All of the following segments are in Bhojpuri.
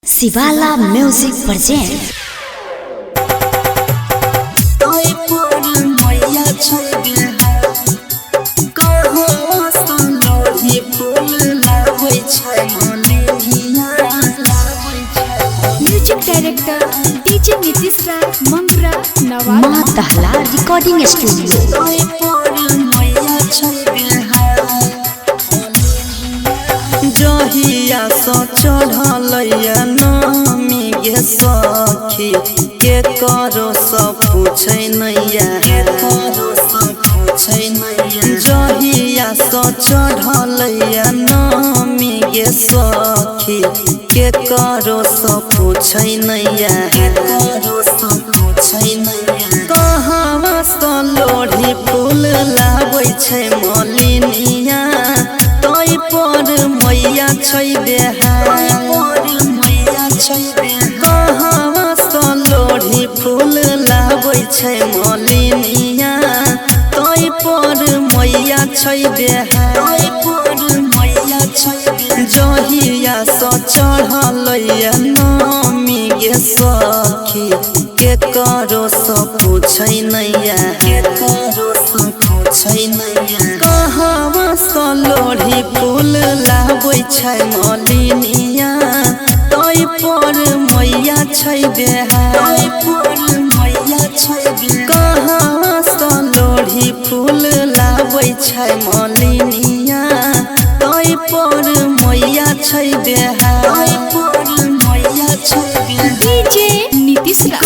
शिवाला music present. Music director DJ Nitish Rai Mangra Nawada. माँ दहला रिकॉर्डिंग स्टूडियो। जहिया सो चढ़लैया नामी गे सखी के करो सब पूछे नैया जहिया सो चढ़लैया नामी गे सखी के करो सब पूछे नैया कहवा सो लोढ़ी फूल लाबै छै मलिनिया तै पर मैया छै देहाय कहवा सो लोढ़ी फूल लाबै छै मलिनिया तै पर मैया छै देहाय जहिया सो चढ़लैया नामी गे सखी के करो सो पूछै नैया कहवा सो लोढ़ी फूल लाबै छै मलिनिया तै पर मैया छै देहाय कहवा सो लोढ़ी फूल लाबै छै मलिनिया तै पर मैया छै देहाय डीजे नीतीश राय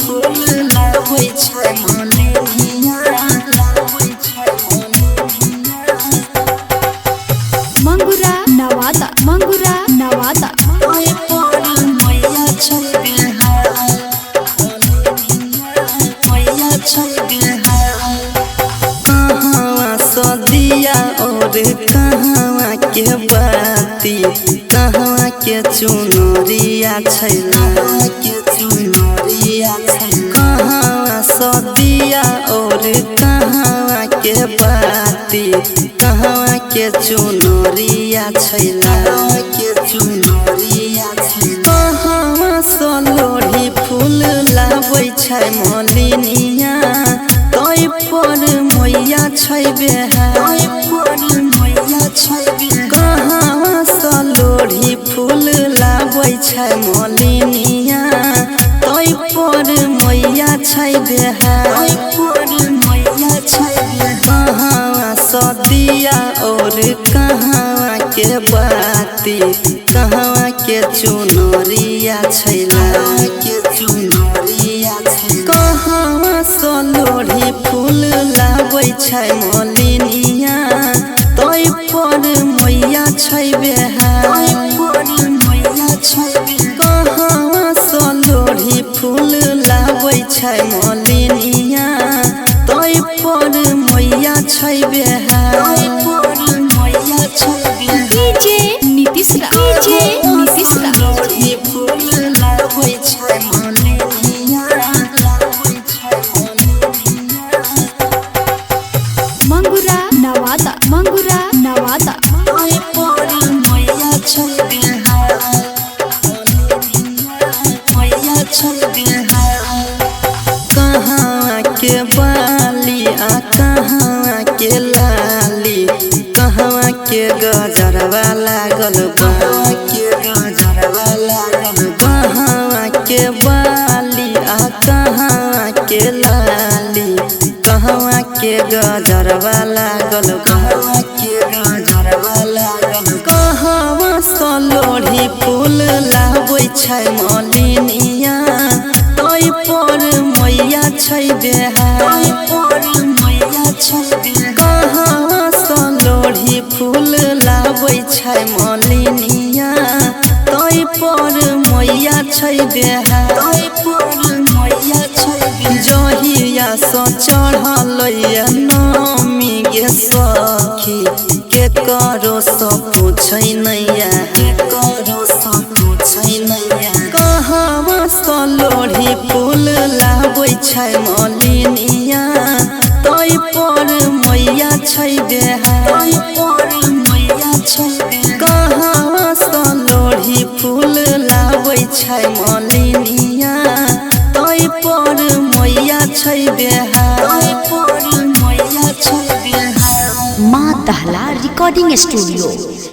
फूल लाबै छै मंगरा नवादा। कहवा सो दिया और कहवा के बाती कहवा के चुनरिया छै कहवा सो दिया और कहवा के बाती कहवा के चुनरिया छै कहवा सो लोढ़ी फूल लाबै छै मलिनिया तै पर मैया छै बेहाय कहवा सो लोढ़ी फूल लाबै छै मलिनिया तै पर मैया छै बेहाय कहवा सो दिया और कहवा के बाती कहवा के चुनरिया छै कहवा सो लोढ़ी फूल लाबै छै मलिनिया तै पर मैया छै बेहाय कहवा सो लोढ़ी फूल लाबै छै मलिनिया तै पर मैया छै बेहाय डीजे नीतीश राय लोढ़ी फूल लाबै छै मंगरा नवादा। कहवा के बाली आ कहवा के लाली कहवा के गजरवा लागल कहवा के बाली आ कहवा के लाली कहवा के गजरवा लागल कहवा सो लोढ़ी फूल लाबै छै मलिनिया तै पर मैया छै देहाय कहवा सो लोढ़ी फूल लाबै छै मलिनिया तै पर मैया छै देहाय जहिया सो चढ़लैया नामी गे सखी के करो सो पूछै नैया कहवा सो लोढ़ी फूल लाबै छै मलिनिया तै पर मैया छै देहाय कहवा सो लोढ़ी छै मलिनिया तोय पर मैया छै बेहार तोय पर मैया छै बेहार। माँ दहला रिकॉर्डिंग स्टूडियो।